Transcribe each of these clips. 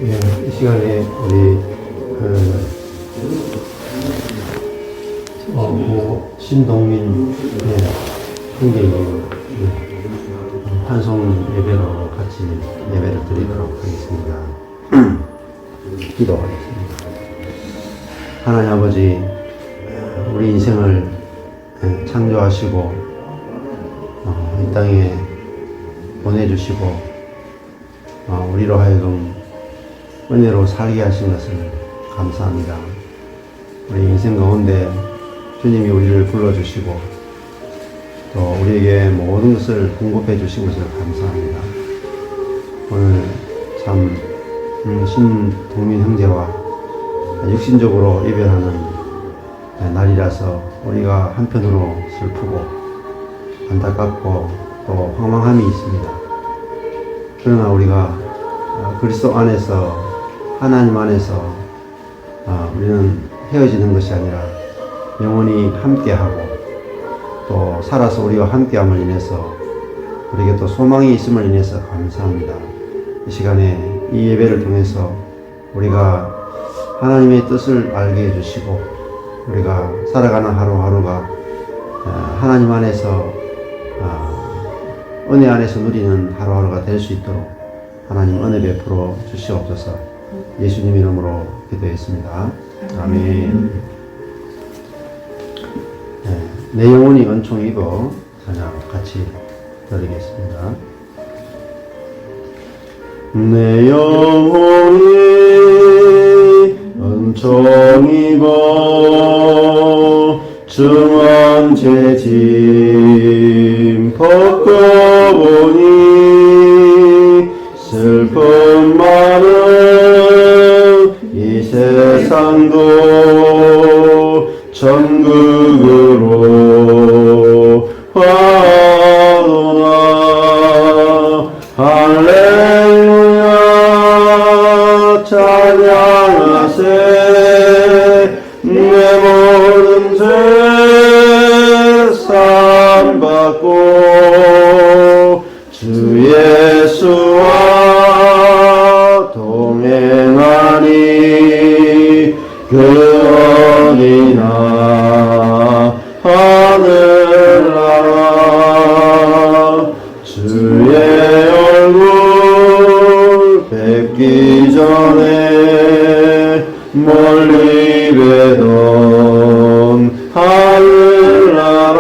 이 시간에 우리 신동민 형제님 환송 예배로 같이 예배를 드리도록 하겠습니다. 기도하겠습니다. 하나님 아버지, 우리 인생을 창조하시고 이 땅에 보내주시고 우리로 하여금 은혜로 살게 하신 것을 감사합니다. 우리 인생 가운데 주님이 우리를 불러주시고 또 우리에게 모든 것을 공급해 주신 것을 감사합니다. 오늘 참 신동민 형제와 육신적으로 이별하는 날이라서 우리가 한편으로 슬프고 안타깝고 또 황망함이 있습니다. 그러나 우리가 그리스도 안에서 하나님 안에서 우리는 헤어지는 것이 아니라 영원히 함께하고 또 살아서 우리와 함께함을 인해서 우리에게 또 소망이 있음을 인해서 감사합니다. 이 시간에 이 예배를 통해서 우리가 하나님의 뜻을 알게 해주시고 우리가 살아가는 하루하루가 하나님 안에서 은혜 안에서 누리는 하루하루가 될 수 있도록 하나님 은혜 베풀어 주시옵소서. 예수님 이름으로 기도했습니다. 아멘. 내 영혼이 은총이고 찬양 같이 드리겠습니다. 내 영혼이 은총이고 중한 죄짐 벗고보니 슬픔 많은 이 세상도 천국으로 가노라. 할렐루야 찬양하세. 내 모든 죄 사함받고 주 예수와 동행하니 그 어디나 하늘나라. 주의 얼굴 뵙기 전에 멀리 뵈던 하늘나라.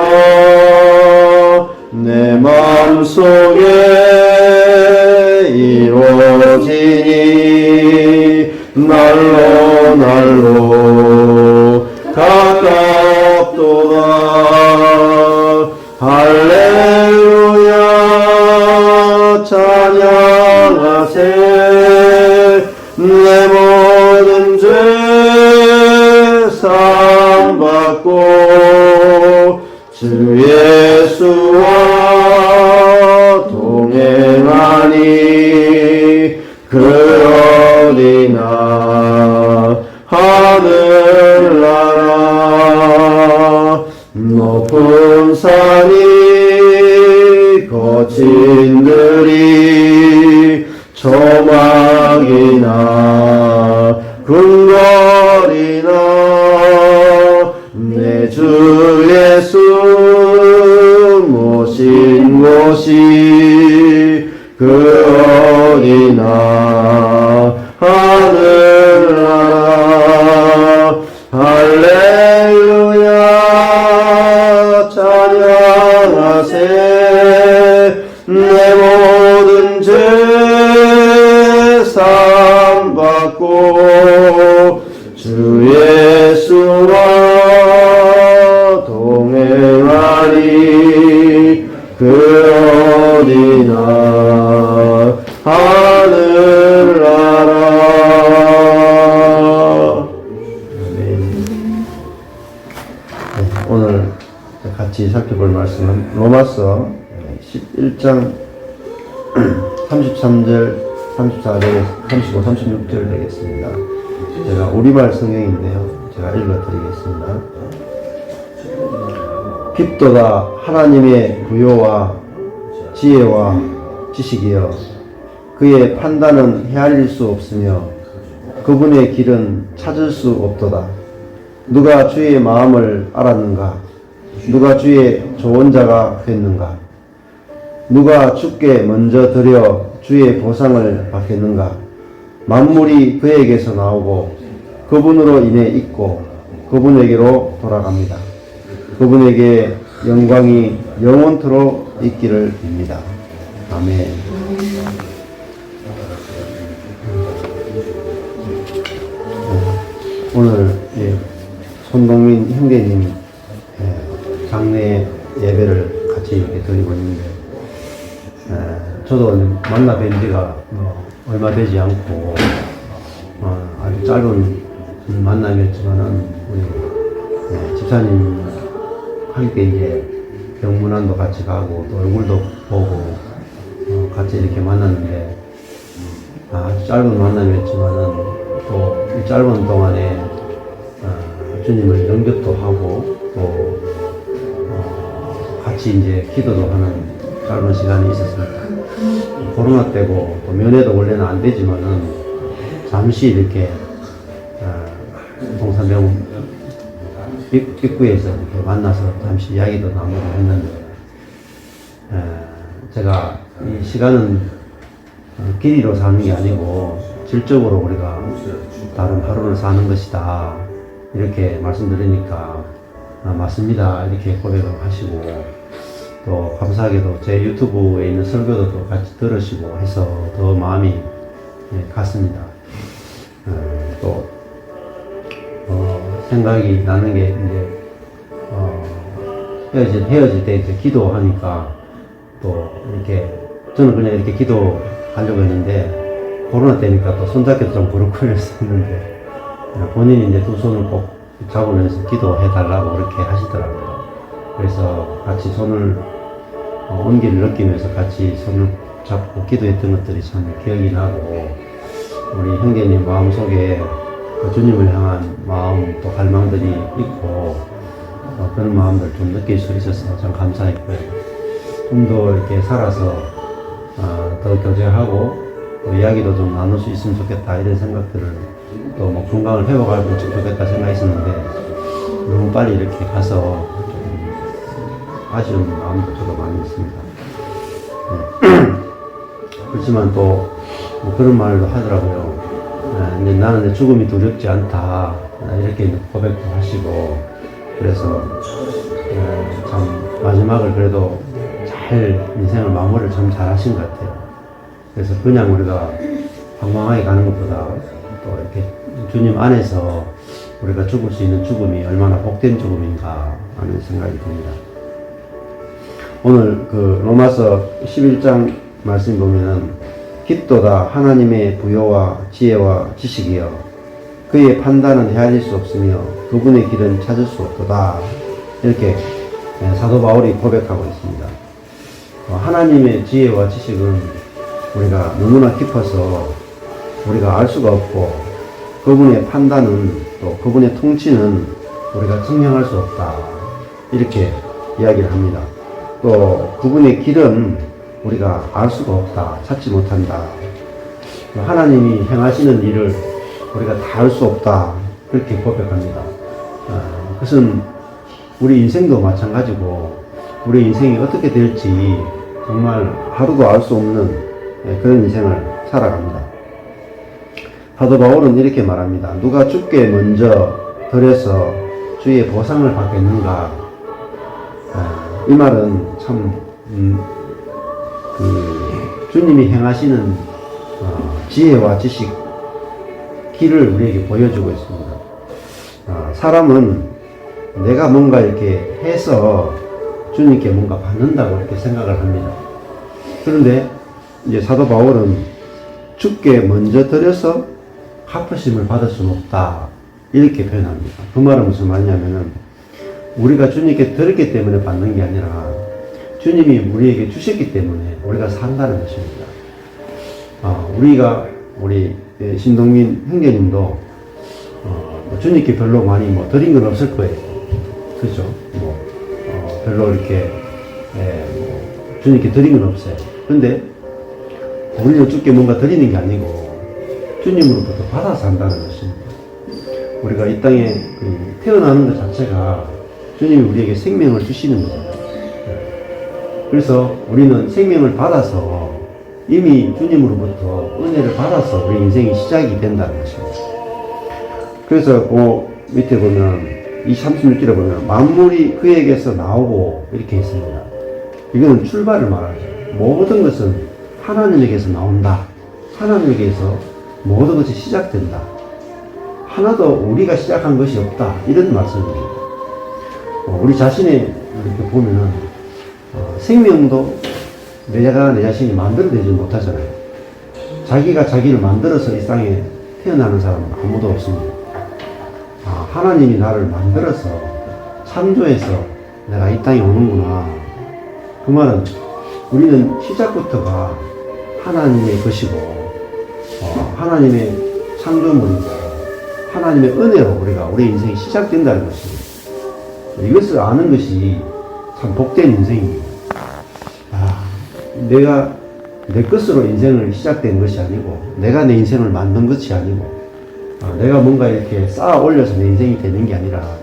내 마음속에 이루어지니 날로 날로 가깝도다. 할렐루야 찬양하세. 내 모든 죄 사함받고 주 예수와 동행하니 그 어디나 하늘나라. 높은 산이 거친 들이 조막이나 궁궐이나 내 주 예수 모신 곳이 그 어디나 하늘나라. 할렐루야 찬양하세. 내 모든 죄 사함받고 주 예수와 동행하니 그 어디나 하늘나라. 오늘 같이 살펴볼 말씀은 로마서 11장 33절, 34절, 35, 36절 되겠습니다. 제가 우리말 성경인데요. 제가 읽어드리겠습니다. 깊도다 하나님의 부요와 지혜와 지식이여 그의 판단은 헤아릴 수 없으며 그분의 길은 찾을 수 없도다. 누가 주의 마음을 알았는가? 누가 주의 조언자가 됐는가? 누가 주께 먼저 드려 주의 보상을 받겠는가? 만물이 그에게서 나오고 그분으로 인해 있고 그분에게로 돌아갑니다. 그분에게 영광이 영원토록 있기를 빕니다. 아멘. 오늘 손동민 형제님 장례 예배를 같이 이렇게 드리고 있는데, 저도 만나 뵌 지가 얼마 되지 않고 아주 짧은 만남이었지만은 우리 집사님 함께 이제 병문안도 같이 가고 또 얼굴도 보고 같이 이렇게 만났는데, 아주 짧은 만남이었지만은 또 이 짧은 동안에 주님을 영접도 하고 또 같이 이제 기도도 하는 짧은 시간이 있었습니다. 코로나 때고 또 면회도 원래는 안 되지만은 잠시 이렇게 동산병 입구에서 이렇게 만나서 잠시 이야기도 나누고 했는데, 제가 이 시간은 길이로 사는 게 아니고 질적으로 우리가 다른 하루를 사는 것이다 이렇게 말씀드리니까 맞습니다 이렇게 고백을 하시고, 또 감사하게도 제 유튜브에 있는 설교도 또 같이 들으시고 해서 더 마음이 갔습니다. 또 생각이 나는 게 이제 헤어질 때 이제 기도하니까 또 이렇게 저는 그냥 이렇게 기도하려고 했는데, 코로나 때니까 또 손잡기도 좀 버럭거렸었는데 본인이 이제 두 손을 꼭 잡으면서 기도해 달라고 그렇게 하시더라고요. 그래서 같이 손을 온기를 느끼면서 같이 손을 잡고 기도했던 것들이 참 기억이 나고, 우리 형제님 마음속에 그 주님을 향한 마음 또 갈망들이 있고 그런 마음들 좀 느낄 수 있어서 참 감사했고요. 좀 더 이렇게 살아서 더 교제하고 또 이야기도 좀 나눌 수 있으면 좋겠다 이런 생각들을, 또 뭐 건강을 회복하면 좋겠다 생각했었는데 너무 빨리 이렇게 가서 좀 아쉬운 마음도 저도 많이 있습니다. 그렇지만 또 뭐 그런 말도 하더라고요. 근데 나는 내 죽음이 두렵지 않다 이렇게 고백도 하시고, 그래서 참 마지막을 그래도 잘 인생을 마무리를 참 잘 하신 것 같아요. 그래서 그냥 우리가 방황하게 가는 것보다 또 이렇게 주님 안에서 우리가 죽을 수 있는 죽음이 얼마나 복된 죽음인가 하는 생각이 듭니다. 오늘 그 로마서 11장 말씀 보면은 깊도다 하나님의 부요와 지혜와 지식이여 그의 판단은 헤아릴 수 없으며 그분의 길은 찾을 수 없도다 이렇게 사도 바울이 고백하고 있습니다. 하나님의 지혜와 지식은 우리가 너무나 깊어서 우리가 알 수가 없고, 그분의 판단은 또 그분의 통치는 우리가 증명할 수 없다 이렇게 이야기를 합니다. 또 그분의 길은 우리가 알 수가 없다, 찾지 못한다. 하나님이 행하시는 일을 우리가 다 알 수 없다 그렇게 고백합니다. 그것은 우리 인생도 마찬가지고 우리 인생이 어떻게 될지 정말 하루도 알 수 없는 그런 인생을 살아갑니다. 사도 바울은 이렇게 말합니다. 누가 주께 먼저 드려서 주의 보상을 받겠는가? 이 말은 참 주님이 행하시는 지혜와 지식, 길을 우리에게 보여주고 있습니다. 사람은 내가 뭔가 이렇게 해서 주님께 뭔가 받는다고 이렇게 생각을 합니다. 그런데 이제 사도 바울은 주께 먼저 드려서 갚으심을 받을 수는 없다 이렇게 표현합니다. 그 말은 무슨 말이냐면은 우리가 주님께 드렸기 때문에 받는 게 아니라 주님이 우리에게 주셨기 때문에 우리가 산다는 것입니다. 우리 신동민 형제님도 주님께 별로 많이 드린 건 없을 거예요. 그죠? 별로 이렇게 주님께 드린 건 없어요. 근데 우리는 주께 뭔가 드리는 게 아니고 주님으로부터 받아서 한다는 것입니다. 우리가 이 땅에 태어나는 것 자체가 주님이 우리에게 생명을 주시는 거잖아요. 그래서 우리는 생명을 받아서 이미 주님으로부터 은혜를 받아서 우리 인생이 시작이 된다는 것입니다. 그래서 그 밑에 보면 이 36절에 보면 만물이 그에게서 나오고 이렇게 있습니다. 이거는 출발을 말하죠. 모든 것은 하나님에게서 나온다. 하나님에게서 모든 것이 시작된다. 하나도 우리가 시작한 것이 없다. 이런 말씀입니다. 우리 자신의 이렇게 보면은 생명도 내가 내 자신이 만들어내지 못하잖아요. 자기가 자기를 만들어서 이 땅에 태어나는 사람은 아무도 없습니다. 하나님이 나를 만들어서 창조해서 내가 이 땅에 오는구나. 그 말은 우리는 시작부터가 하나님의 것이고 하나님의 창조물이고 하나님의 은혜로 우리 인생이 시작된다는 것입니다. 이것을 아는 것이 참 복된 인생입니다. 내가 내 것으로 인생을 시작된 것이 아니고 내가 내 인생을 만든 것이 아니고 내가 뭔가 이렇게 쌓아 올려서 내 인생이 되는 게 아니라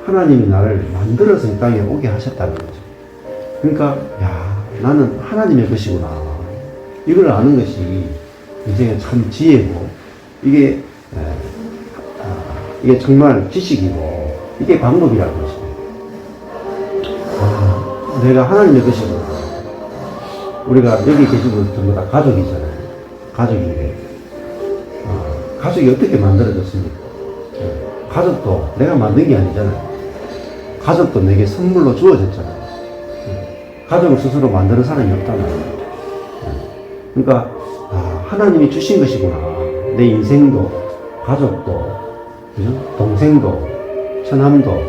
하나님이 나를 만들어서 이 땅에 오게 하셨다는 거죠. 그러니까 나는 하나님의 것이구나. 이걸 아는 것이 인생의 참 지혜고 이게 정말 지식이고 이게 방법이라는 것입니다. 내가 하나님의 것이구나. 우리가 여기 계신 분 전부 다 가족이잖아요. 가족인데 가족이 어떻게 만들어졌습니까? 가족도 내가 만든 게 아니잖아요. 가족도 내게 선물로 주어졌잖아요. 가족을 스스로 만드는 사람이 없단 말이에요. 그러니까 하나님이 주신 것이구나. 내 인생도 가족도 그죠? 동생도 처남도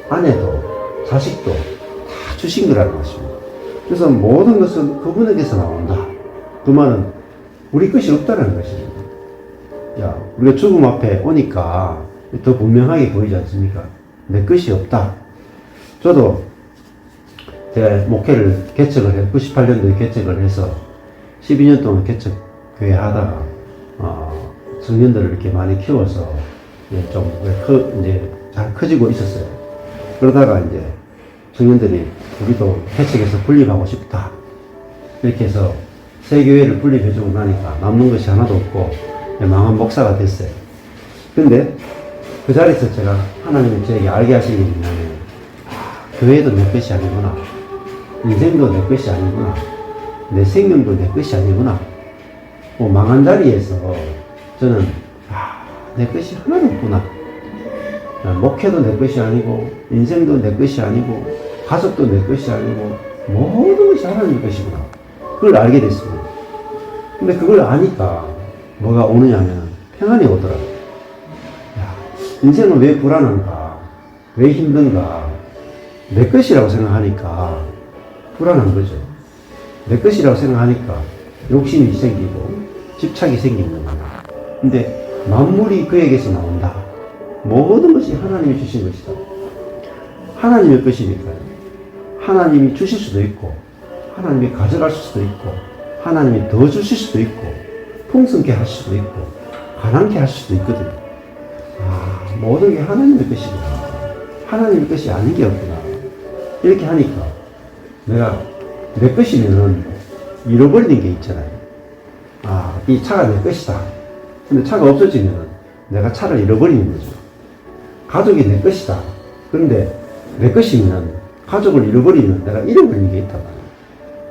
아내도 자식도 다 주신 거라는 것입니다. 그래서 모든 것은 그분에게서 나온다. 그 말은 우리 것이 없다는 것입니다. 우리가 죽음 앞에 오니까 더 분명하게 보이지 않습니까? 내 것이 없다. 저도 제가 목회를 개척을 98년도에 개척을 해서 12년 동안 개척교회 하다가 청년들을 이렇게 많이 키워서 좀 이제 잘 커지고 있었어요. 그러다가 이제 청년들이 우리도 개척해서 분립하고 싶다. 이렇게 해서 새 교회를 분립해주고 나니까 남는 것이 하나도 없고 망한 목사가 됐어요. 근데 그 자리에서 제가 하나님이 저에게 알게 하신 게 뭐냐면 교회도 내 것이 아니구나. 인생도 내 것이 아니구나. 내 생명도 내 것이 아니구나. 망한 자리에서 저는 내 것이 하나도 없구나. 목회도 내 것이 아니고 인생도 내 것이 아니고 가족도 내 것이 아니고 모든 것이 하나님의 것이구나. 그걸 알게 됐습니다. 근데 그걸 아니까 뭐가 오느냐면 평안이 오더라고요. 인생은 왜 불안한가? 왜 힘든가? 내 것이라고 생각하니까 불안한 거죠. 내 것이라고 생각하니까 욕심이 생기고 집착이 생기는 거예요. 근데 만물이 그에게서 나온다. 모든 것이 하나님이 주신 것이다. 하나님의 것이니까요. 하나님이 주실 수도 있고 하나님이 가져갈 수도 있고 하나님이 더 주실 수도 있고 풍성케 하실 수도 있고 가난케 하실 수도 있거든요. 모든 게 하나님의 것이구나. 하나님의 것이 아닌 게 없구나. 이렇게 하니까 내가 내 것이면은 잃어버리는 게 있잖아요. 이 차가 내 것이다. 근데 차가 없어지면 내가 차를 잃어버리는 거죠. 가족이 내 것이다. 그런데 내 것이면 가족을 잃어버리면 내가 잃어버리는 게 있단 말이에요.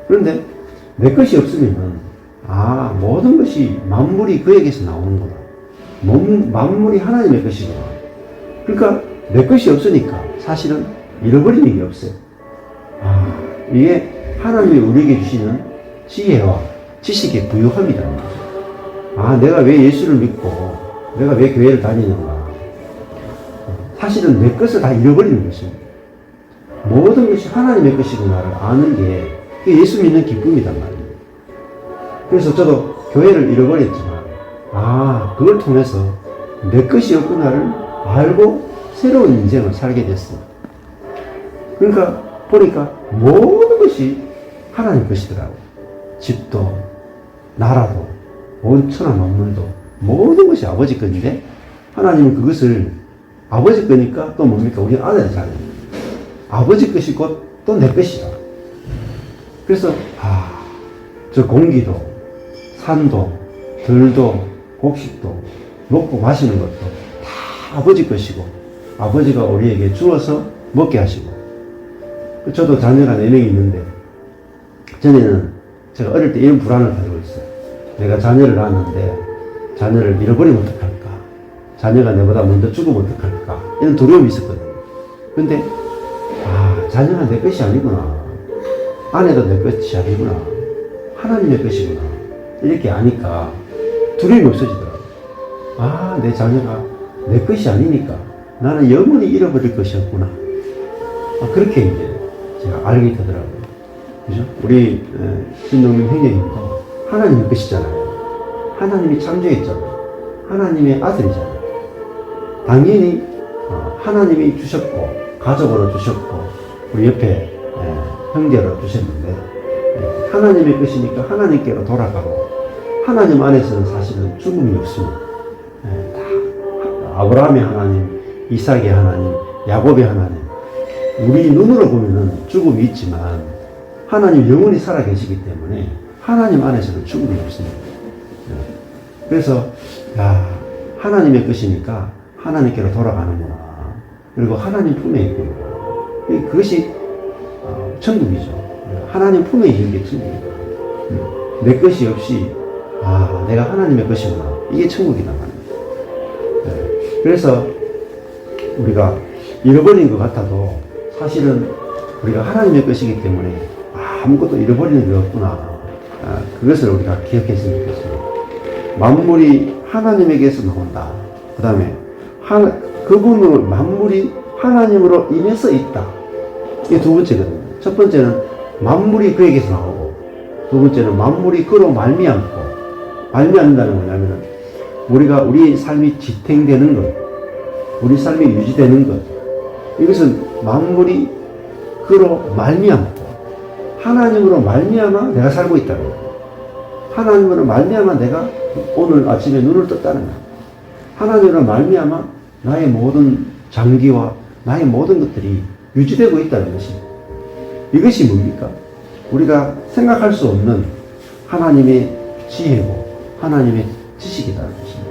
그런데 내 것이 없으면 모든 것이 만물이 그에게서 나오는구나. 만물이 하나님의 것이구나. 그러니까 내 것이 없으니까 사실은 잃어버리는 게 없어요. 이게 하나님이 우리에게 주시는 지혜와 지식의 부유함이라는 거죠. 내가 왜 예수를 믿고 내가 왜 교회를 다니는가. 사실은 내 것을 다 잃어버리는 것입니다. 모든 것이 하나님의 것이구나를 아는 게 그게 예수 믿는 기쁨이란 말이에요. 그래서 저도 교회를 잃어버렸지만 그걸 통해서 내 것이 없구나를 알고 새로운 인생을 살게 됐습니다. 그러니까 보니까 모든 것이 하나님 것이더라고요. 집도 나라도 온 천하 만물도 모든 것이 아버지 건데 하나님은 그것을 아버지 거니까 또 뭡니까? 우리 아들의 자녀. 아버지 것이 곧 또 내 것이다. 그래서 저 공기도 산도 들도 곡식도 먹고 마시는 것도 다 아버지 것이고 아버지가 우리에게 주어서 먹게 하시고 저도 자녀가 4명이 있는데 전에는 제가 어릴 때 이런 불안을 가지고 있어요. 내가 자녀를 낳았는데 자녀를 잃어버리면 어떡할까? 자녀가 내보다 먼저 죽으면 어떡할까? 이런 두려움이 있었거든요. 근데 자녀가 내 것이 아니구나. 아내도 내 것이 아니구나. 하나님의 것이구나. 이렇게 아니까 두려움이 없어지더라고요. 내 자녀가 내 것이 아니니까 나는 영원히 잃어버릴 것이었구나. 그렇게 이제 제가 알게 되더라고요. 그죠? 우리 신동민 형제님도 하나님의 것이잖아요. 하나님이 창조했잖아요. 하나님의 아들이잖아요. 당연히 하나님이 주셨고 가족으로 주셨고 우리 옆에 형제로 주셨는데 하나님의 것이니까 하나님께로 돌아가고 하나님 안에서는 사실은 죽음이 없습니다. 다 아브라함의 하나님, 이삭의 하나님, 야곱의 하나님. 우리 눈으로 보면은 죽음이 있지만 하나님 영원히 살아계시기 때문에 하나님 안에서는 죽음이 없습니다. 그래서 하나님의 것이니까 하나님께로 돌아가는구나. 그리고 하나님 품에 있구나. 그것이 천국이죠. 하나님 품에 있는 게 천국이다. 내 것이 없이 내가 하나님의 것이구나. 이게 천국이다 말이에요. 그래서 우리가 잃어버린 것 같아도 사실은 우리가 하나님의 것이기 때문에 아무것도 잃어버리는 게 없구나. 그것을 우리가 기억했으면 좋겠습니다. 만물이 하나님에게서 나온다. 그 다음에 그분으로 만물이 하나님으로 인해서 있다. 이게 두 번째거든요. 첫 번째는 만물이 그에게서 나오고 두 번째는 만물이 그로 말미암고 말미암는다는 뭐냐면은 우리가 우리 삶이 지탱되는 것, 우리 삶이 유지되는 것 이것은 만물이 그로 말미암고 하나님으로 말미암아 내가 살고 있다는 거예요. 하나님으로 말미암아 내가 오늘 아침에 눈을 떴다는 거예요. 하나님으로 말미암아 나의 모든 장기와 나의 모든 것들이 유지되고 있다는 것입니다. 이것이 뭡니까? 우리가 생각할 수 없는 하나님의 지혜고 하나님의 지식이라는 것입니다.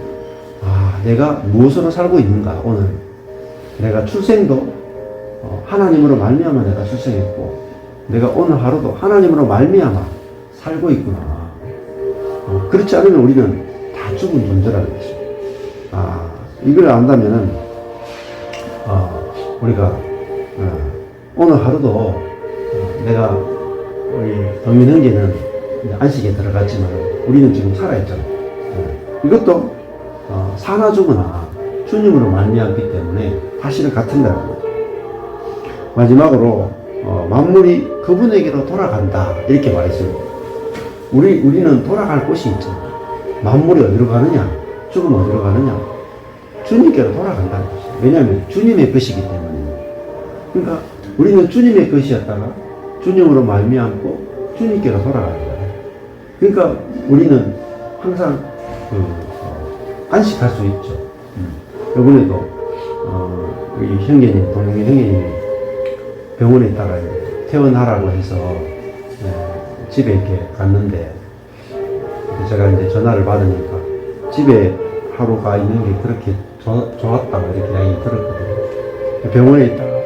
내가 무엇으로 살고 있는가? 오늘 내가 출생도 하나님으로 말미암아 내가 출생했고 내가 오늘 하루도 하나님으로 말미암아 살고 있구나. 그렇지 않으면 우리는 다 죽은 존재라는 것입니다. 이걸 안다면은 우리가 오늘 하루도 내가 우리 동민 형제는 안식에 들어갔지만 우리는 지금 살아있잖아요. 이것도 사나 죽으나 주님으로 말미암기 때문에 사실은 같은 거라고. 마지막으로 만물이 그분에게로 돌아간다 이렇게 말했습니다. 우리는 돌아갈 곳이 있잖아요. 만물이 어디로 가느냐? 죽으면 어디로 가느냐? 주님께로 돌아간다는 것이죠. 왜냐하면 주님의 것이기 때문입니다. 그러니까 우리는 주님의 것이었다가 주님으로 말미암고 주님께로 돌아가는 거예요. 그러니까 우리는 항상 안식할 수 있죠. 이번에도 우리 형제님, 동영이 형제님이 병원에 있다가 퇴원하라고 해서 집에 이렇게 갔는데 제가 이제 전화를 받으니까 집에 하루가 있는 게 그렇게 좋았다고 이렇게 이야기 들었거든요. 병원에 있다가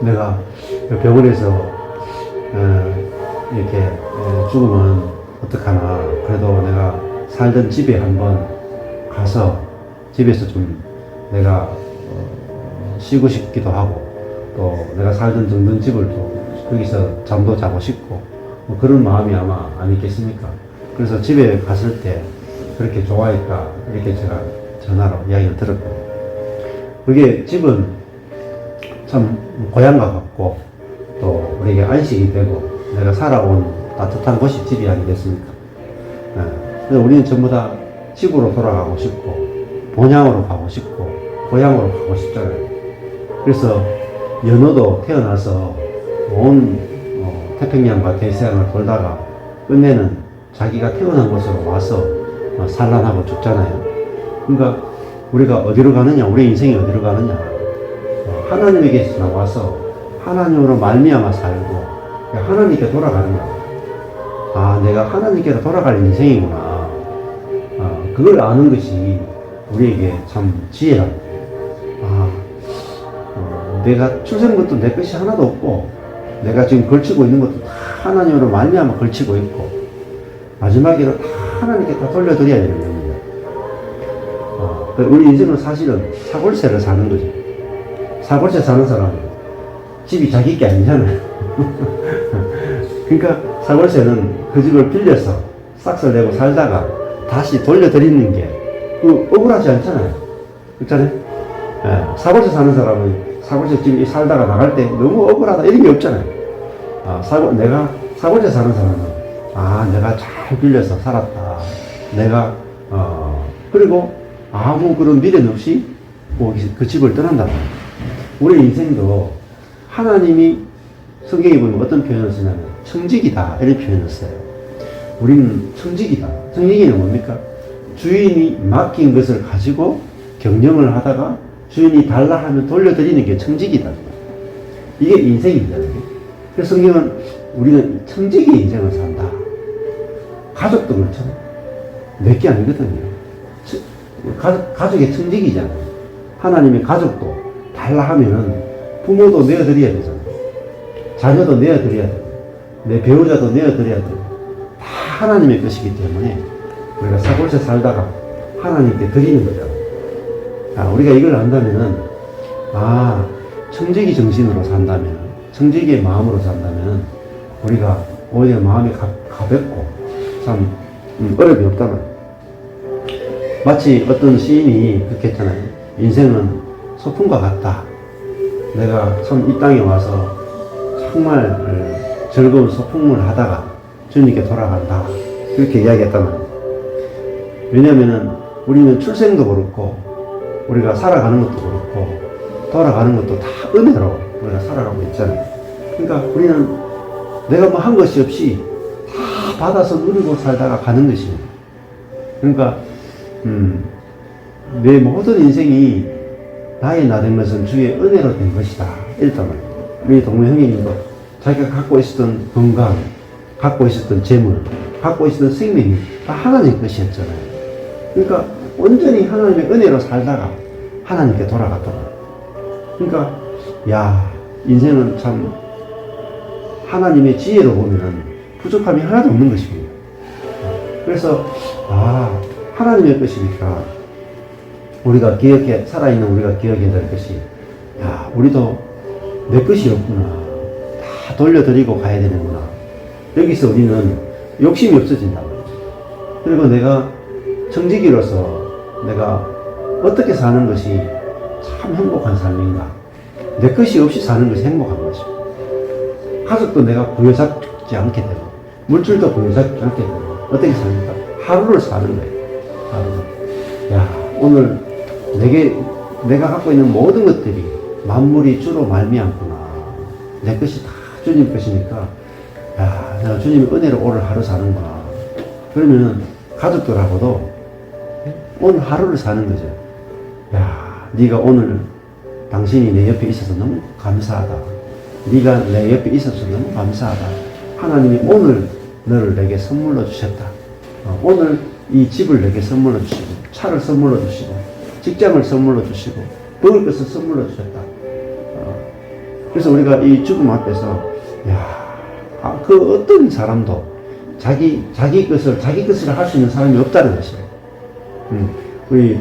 내가 병원에서 이렇게 죽으면 어떡하나. 그래도 내가 살던 집에 한번 가서 집에서 좀 내가 쉬고 싶기도 하고 또 내가 살던 정든 집을 또 거기서 잠도 자고 싶고 뭐 그런 마음이 아마 아니겠습니까? 그래서 집에 갔을 때 그렇게 좋아했다 이렇게 제가 전화로 이야기를 들었거든요. 그게 집은 참 고향과 같고 또 우리에게 안식이 되고 내가 살아온 따뜻한 곳이 집이 아니겠습니까? 그래서 우리는 전부 다 집으로 돌아가고 싶고 본향으로 가고 싶고 고향으로 가고 싶잖아요. 그래서 연호도 태어나서 온 태평양과 대서양을 돌다가 끝내는 자기가 태어난 곳으로 와서 산란하고 죽잖아요. 그러니까 우리가 어디로 가느냐, 우리 인생이 어디로 가느냐, 하나님에게서 나와서 하나님으로 말미암아 살고 하나님께 돌아가는 거야. 아, 내가 하나님께로 돌아갈 인생이구나. 그걸 아는 것이 우리에게 참 지혜라. 내가 출생부터 내 것이 하나도 없고, 내가 지금 걸치고 있는 것도 다 하나님으로 말미암아 걸치고 있고, 마지막에는 다 하나님께 다 돌려드려야 되는 겁니다. 우리 인생은 사실은 사골세를 사는 거죠. 사골세 사는 사람은 집이 자기 게 아니잖아요. 그러니까 사골세는 그 집을 빌려서 싹쓸 내고 살다가 다시 돌려드리는 게 억울하지 않잖아요. 그렇잖아요. 사골세 사는 사람은 사골세 집에 살다가 나갈 때 너무 억울하다 이런 게 없잖아요. 내가 사골세 사는 사람은 내가 잘 빌려서 살았다. 내가 그리고 아무 그런 미련 없이 그 집을 떠난다. 우리 인생도 하나님이 성경에 보면 어떤 표현을 쓰냐면 청직이다 이런 표현을 써요. 우리는 청직이다. 청직이는 뭡니까? 주인이 맡긴 것을 가지고 경영을 하다가 주인이 달라 하면 돌려드리는 게 청직이다. 이게 인생입니다. 그래서 성경은 우리는 청직의 인생을 산다. 가족도 그렇잖아요. 내게 아니거든요. 가족의 청직이잖아요. 하나님의 가족도 달라 하면은 부모도 내어드려야 되잖아요. 자녀도 내어드려야 되고, 내 배우자도 내어드려야 되고, 다 하나님의 것이기 때문에 우리가 사골세 살다가 하나님께 드리는 거죠. 우리가 이걸 안다면은, 청지기 정신으로 산다면, 청지기의 마음으로 산다면, 우리가 오히려 마음이 가볍고, 참, 어렵이 없다면. 마치 어떤 시인이 그렇게 했잖아요. 인생은 소풍과 같다. 내가 참 이 땅에 와서 정말 즐거운 소풍을 하다가 주님께 돌아간다. 그렇게 이야기했단 말이에요. 왜냐면은 우리는 출생도 그렇고, 우리가 살아가는 것도 그렇고, 돌아가는 것도 다 은혜로 우리가 살아가고 있잖아요. 그러니까 우리는 내가 뭐 한 것이 없이 다 받아서 누리고 살다가 가는 것입니다. 그러니까, 내 모든 인생이 나의 나 된 것은 주의 은혜로 된 것이다. 이랬단 말이에요. 우리 동무 형님도 자기가 갖고 있었던 건강, 갖고 있었던 재물, 갖고 있었던 생명이 다 하나님의 것이었잖아요. 그러니까 온전히 하나님의 은혜로 살다가 하나님께 돌아갔더라고요. 그러니까 인생은 참 하나님의 지혜로 보면은 부족함이 하나도 없는 것입니다. 그래서 하나님의 것이니까 우리가 살아있는 우리가 기억해야 될 것이, 우리도 내 것이 없구나. 다 돌려드리고 가야 되는구나. 여기서 우리는 욕심이 없어진다. 그리고 내가 청지기로서 내가 어떻게 사는 것이 참 행복한 삶인가. 내 것이 없이 사는 것이 행복한 것이고, 가족도 내가 부여잡지 않게 되고, 물질도 부여잡지 않게 되고, 어떻게 삽니까? 하루를 사는 거예요. 하루를. 오늘 내가 갖고 있는 모든 것들이 만물이 주로 말미암구나. 내 것이 다 주님 것이니까, 내가 주님의 은혜로 오늘 하루 사는구나. 그러면은 가족들하고도 오늘 하루를 사는 거죠. 네가 오늘 당신이 내 옆에 있어서 너무 감사하다. 네가 내 옆에 있어서 너무 감사하다. 하나님이 오늘 너를 내게 선물로 주셨다. 오늘 이 집을 내게 선물로 주시고, 차를 선물로 주시고, 직장을 선물로 주시고, 먹을 것을 선물로 주셨다. 그래서 우리가 이 죽음 앞에서 그 어떤 사람도 자기 것을 할 수 있는 사람이 없다는 것이에요. 우리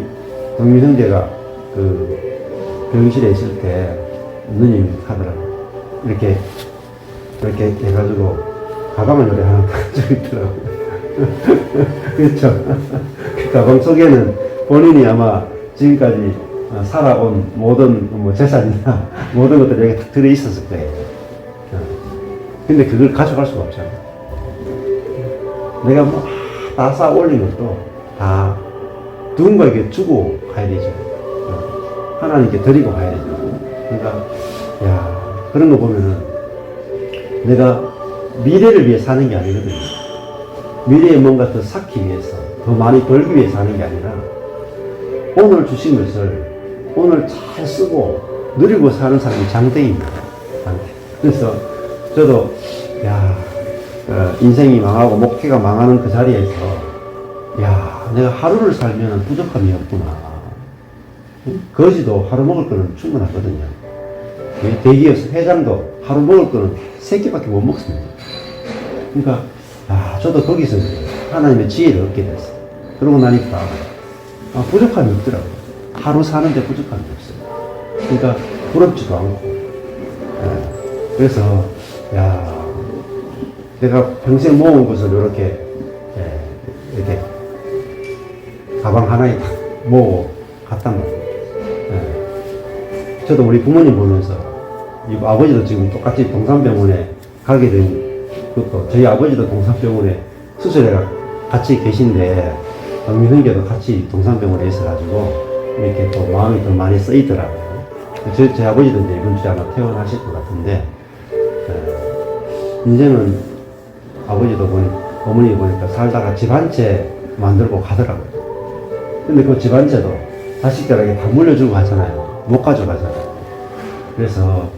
동민 형제가 그 병실에 있을 때 누님이 하더라고요. 이렇게 해가지고 가방을 요리 하나 가지고 있더라고요. 그렇죠. 그 가방 속에는 본인이 아마 지금까지 살아온 모든 재산이나 모든 것들이 여기 다 들어있었을 거예요. 근데 그걸 가져갈 수가 없잖아요. 내가 다 쌓아 올린 것도 다 누군가에게 주고 가야 되죠. 하나님께 드리고 가야 되죠. 그러니까, 그런 거 보면은 내가 미래를 위해 사는 게 아니거든요. 미래에 뭔가 더 쌓기 위해서 더 많이 벌기 위해서 하는 게 아니라 오늘 주신 것을 오늘 잘 쓰고 누리고 사는 사람이 장대입니다. 장대. 그래서 저도 인생이 망하고 목회가 망하는 그 자리에서 내가 하루를 살면 부족함이 없구나. 거지도 하루 먹을 거는 충분하거든요. 대기업 회장도 하루 먹을 거는 3끼밖에 못 먹습니다. 그러니까 저도 거기서 하나님의 지혜를 얻게 됐어요. 그러고 나니까 부족함이 없더라고요. 하루 사는데 부족함이 없어요. 그러니까 부럽지도 않고. 그래서 내가 평생 모은 것을 이렇게 가방 하나에 딱 모으고 갔단 말이에요. 저도 우리 부모님 보면서 아버지도 지금 똑같이 동산병원에 가게 된 것도 저희 아버지도 동산병원에 수술에 같이 계신데 민흥계도 같이 동산병원에 있어가지고 이렇게 또 마음이 더 많이 쓰이더라고요. 저희 아버지도 이제 이번 주에 아마 퇴원하실 것 같은데 이제는 아버지도 어머니 보니까 살다가 집 한 채 만들고 가더라고요. 근데 그 집 한 채도 자식들에게 다 물려주고 가잖아요. 못 가져가잖아요. 그래서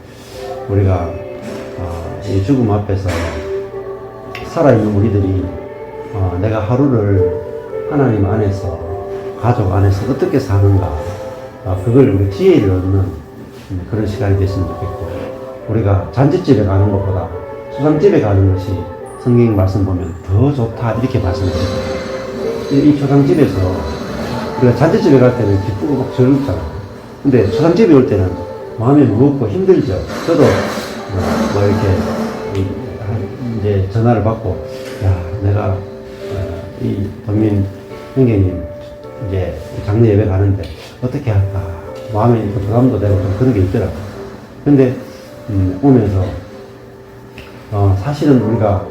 우리가 이 죽음 앞에서 살아있는 우리들이 내가 하루를 하나님 안에서 가족 안에서 어떻게 사는가 그걸 우리 지혜를 얻는 그런 시간이 됐으면 좋겠고 우리가 잔치집에 가는 것보다 초상집에 가는 것이 성경 말씀 보면 더 좋다 이렇게 말씀드립니다. 이 초상집에서 우리가 잔치집에 갈 때는 기쁘고 막 즐겁잖아요. 근데 초상집에 올 때는 마음이 무겁고 힘들죠. 저도 이렇게 이제 전화를 받고 내가 이 동민 형제님 이제 장례 예배 가는데 어떻게 할까 마음에 부담도 되고 좀 그런 게 있더라고요. 근데 오면서 사실은 우리가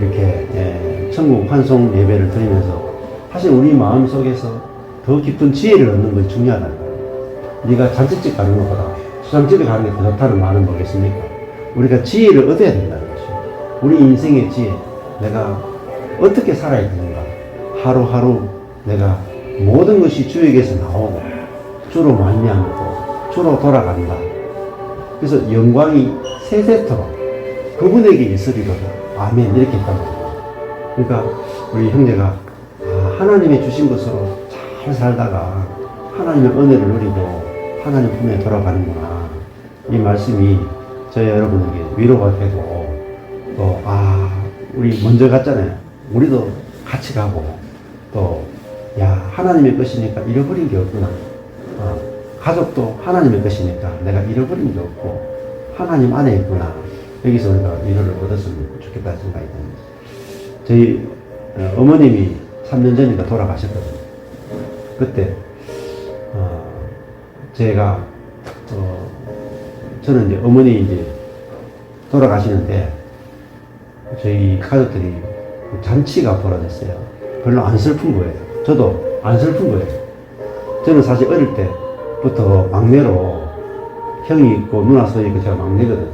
이렇게 천국 환송 예배를 드리면서 사실 우리 마음 속에서 더 깊은 지혜를 얻는 것이 중요하다는 거예요. 네가 잔치집 가는 것보다 수상집에 가는 게 더 좋다는 말은 뭐겠습니까? 우리가 지혜를 얻어야 된다는 것이죠. 우리 인생의 지혜, 내가 어떻게 살아야 되는가. 하루하루 내가 모든 것이 주에게서 나오고 주로 말미암고 주로 돌아간다. 그래서 영광이 세세토록 그분에게 있으리로다. 아멘 이렇게 했단 말이에요. 그러니까 우리 형제가 하나님의 주신 것으로 잘 살다가 하나님의 은혜를 누리고 하나님 품에 돌아가는구나. 이 말씀이 저희 여러분에게 위로가 되고 또 우리 먼저 갔잖아요. 우리도 같이 가고 또 하나님의 것이니까 잃어버린 게 없구나. 가족도 하나님의 것이니까 내가 잃어버린 게 없고 하나님 안에 있구나. 여기서 우리가 위로를 얻었으면 좋겠다 생각이 듭니다. 저희 어머님이 3년 전인가 돌아가셨거든요. 그때 제가 저는 이제 어머니 이제 돌아가시는데 저희 가족들이 잔치가 벌어졌어요. 별로 안 슬픈 거예요. 저도 안 슬픈 거예요. 저는 사실 어릴 때부터 막내로 형이 있고 누나 손이 있고 제가 막내거든요.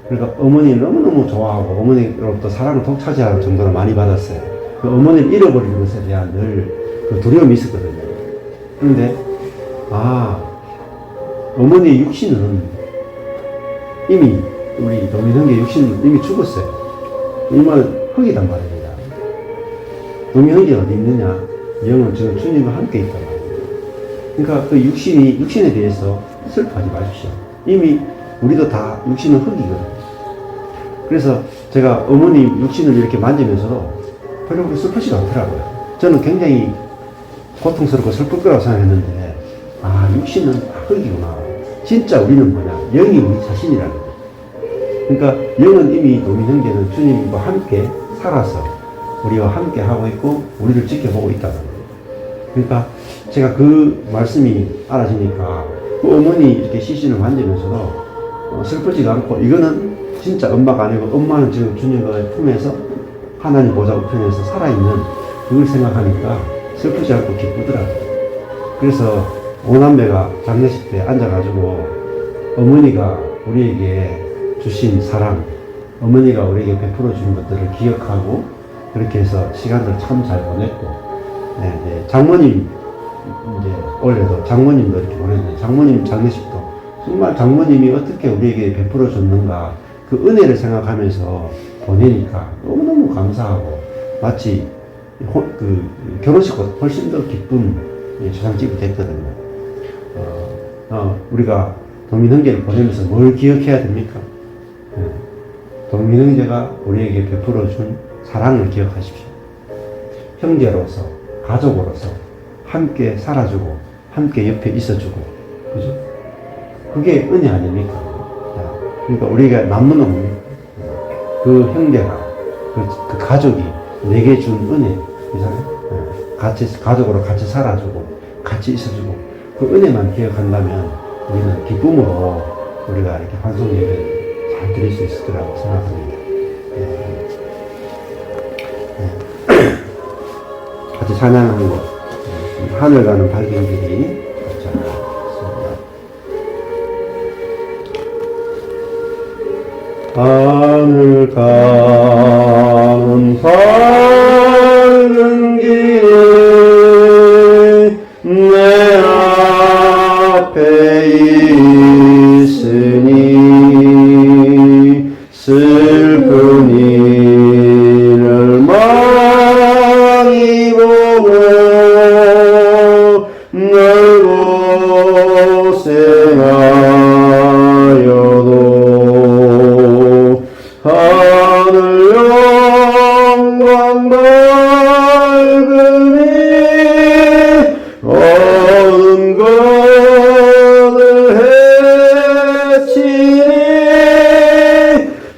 그러니까 어머니 너무너무 좋아하고 어머니로부터 사랑을 독차지할 정도로 많이 받았어요. 그 어머니를 잃어버리는 것에 대한 늘 그 두려움이 있었거든요. 그런데 어머니의 육신은 이미 우리 동민형제 육신은 이미 죽었어요. 이 말은 흙이단 말입니다. 동민형제가 어디 있느냐? 영은 지금 주님과 함께 있단 말입니다. 그러니까 그 육신에 대해서 슬퍼하지 마십시오. 이미 우리도 다 육신은 흙이거든요. 그래서 제가 어머니 육신을 이렇게 만지면서도 별로 그렇게 슬프지가 않더라고요. 저는 굉장히 고통스럽고 슬플 거라고 생각했는데 육신은 흙이구나. 진짜 우리는 뭐냐? 영이 우리 자신이라는 거예요. 그러니까 영은 이미 노민 형제는 주님과 함께 살아서 우리와 함께 하고 있고 우리를 지켜보고 있다는 거예요. 그러니까 제가 그 말씀이 알아지니까 그 어머니 이렇게 시신을 만지면서도 슬프지가 않고 이거는 진짜 엄마가 아니고 엄마는 지금 주님과의 품에서 하나님 보좌 우편에서 살아있는 그걸 생각하니까 슬프지 않고 기쁘더라고요. 그래서 오남매가 장례식 때 앉아가지고 어머니가 우리에게 주신 사랑, 어머니가 우리에게 베풀어 준 것들을 기억하고 그렇게 해서 시간을 참 잘 보냈고 장모님 이제 올해도 장모님도 이렇게 보냈는데 장모님 장례식도 정말 장모님이 어떻게 우리에게 베풀어 줬는가 그 은혜를 생각하면서 보내니까 너무너무 감사하고 마치 그 결혼식보다 훨씬 더 기쁜 초상집이 됐거든요. 우리가 동민형제를 보내면서 뭘 기억해야 됩니까? 동민형제가 우리에게 베풀어 준 사랑을 기억하십시오. 형제로서, 가족으로서 함께 살아주고 함께 옆에 있어주고, 그죠? 그게 은혜 아닙니까? 그러니까 우리가 남는 건 뭡니까? 그 형제가, 그 가족이 내게 준 은혜, 이상해? 같이, 가족으로 같이 살아주고, 같이 있어주고, 그 은혜만 기억한다면 우리는 기쁨으로 우리가 이렇게 환송 예배를 잘 드릴 수 있을 거라고 생각합니다. 같이 찬양하는 것, 하늘 가는 발견들이 찬양하겠습니다. 하늘 가는 밝은 길이 내 앞에 있으니 슬픈 일을 많이 보고 늘 고생하여도 하늘 영광 밝음이 어느 것을 해치니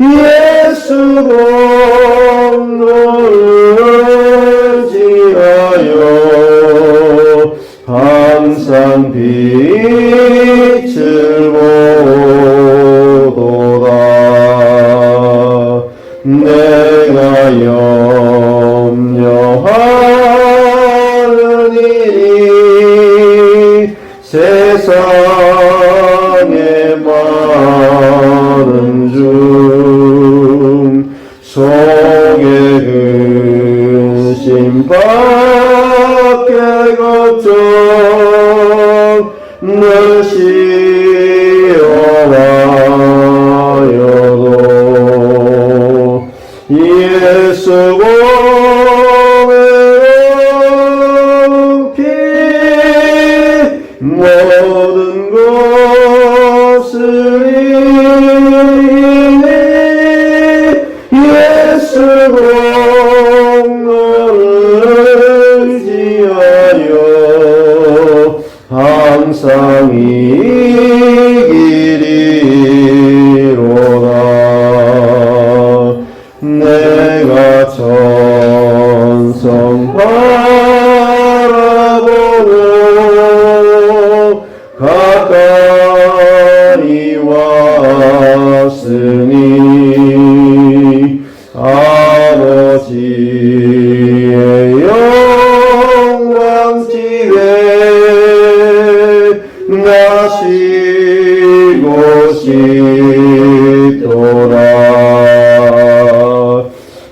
예수 공로를 지하여 항상 빛을 보도다. 내가 염려하는 일이 세상의 많은 중 속에 근심 밖에 걱정 늘 시험하여도 예수 공로피 모든 것을 이기니 예수 공로를 지하여 항상 이기리로다. 내가 천성 바라보고 가까이 왔으니 아버지의 영광 집에 나시고 싶도다.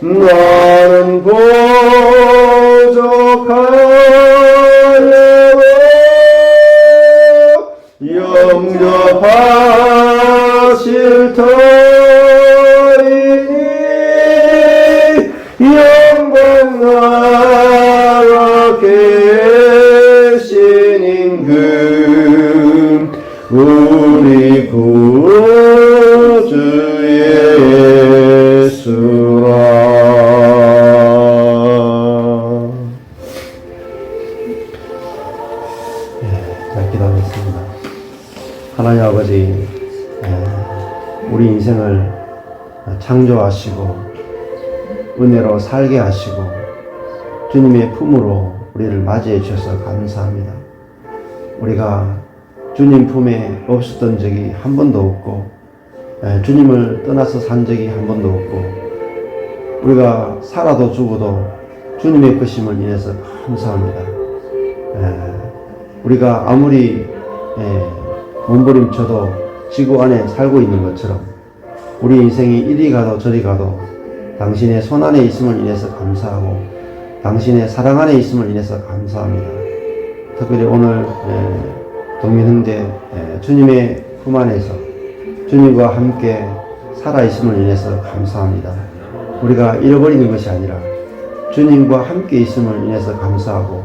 나는 부족하려고 영접하실 터이니 영광 나라 계신 임금 우리 구주 예수라. 잘 기도하겠습니다. 하나님 아버지, 우리 인생을 창조하시고 은혜로 살게 하시고 주님의 품으로 우리를 맞이해 주셔서 감사합니다. 우리가 주님 품에 없었던 적이 한 번도 없고 주님을 떠나서 산 적이 한 번도 없고 우리가 살아도 죽어도 주님의 것임을 인해서 감사합니다. 우리가 아무리 몸부림쳐도 지구 안에 살고 있는 것처럼 우리 인생이 이리 가도 저리 가도 당신의 손안에 있음을 인해서 감사하고 당신의 사랑 안에 있음을 인해서 감사합니다. 특별히 오늘 동민흥대 주님의 품 안에서 주님과 함께 살아있음을 인해서 감사합니다. 우리가 잃어버리는 것이 아니라 주님과 함께 있음을 인해서 감사하고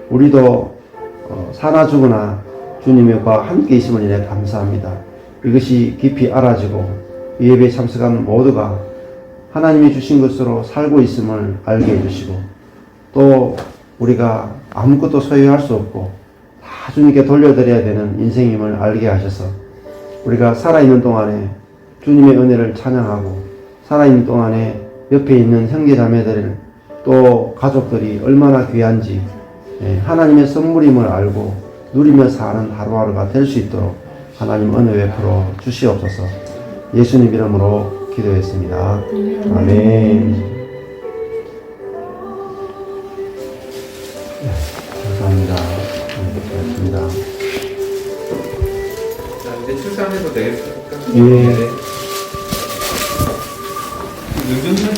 우리도 사나 죽으나 주님과 함께 있음을 인해 감사합니다. 이것이 깊이 알아지고 이 예배에 참석한 모두가 하나님이 주신 것으로 살고 있음을 알게 해주시고 또 우리가 아무것도 소유할 수 없고 다 주님께 돌려드려야 되는 인생임을 알게 하셔서 우리가 살아있는 동안에 주님의 은혜를 찬양하고 살아있는 동안에 옆에 있는 형제자매들 또 가족들이 얼마나 귀한지 하나님의 선물임을 알고 누리며 사는 하루하루가 될 수 있도록 하나님 은혜 베풀어 주시옵소서. 예수님 이름으로 기도했습니다. 아멘. 감사합니다. 고맙습니다. 자, 이제 출산해도 되겠습니까? 예. 윤준선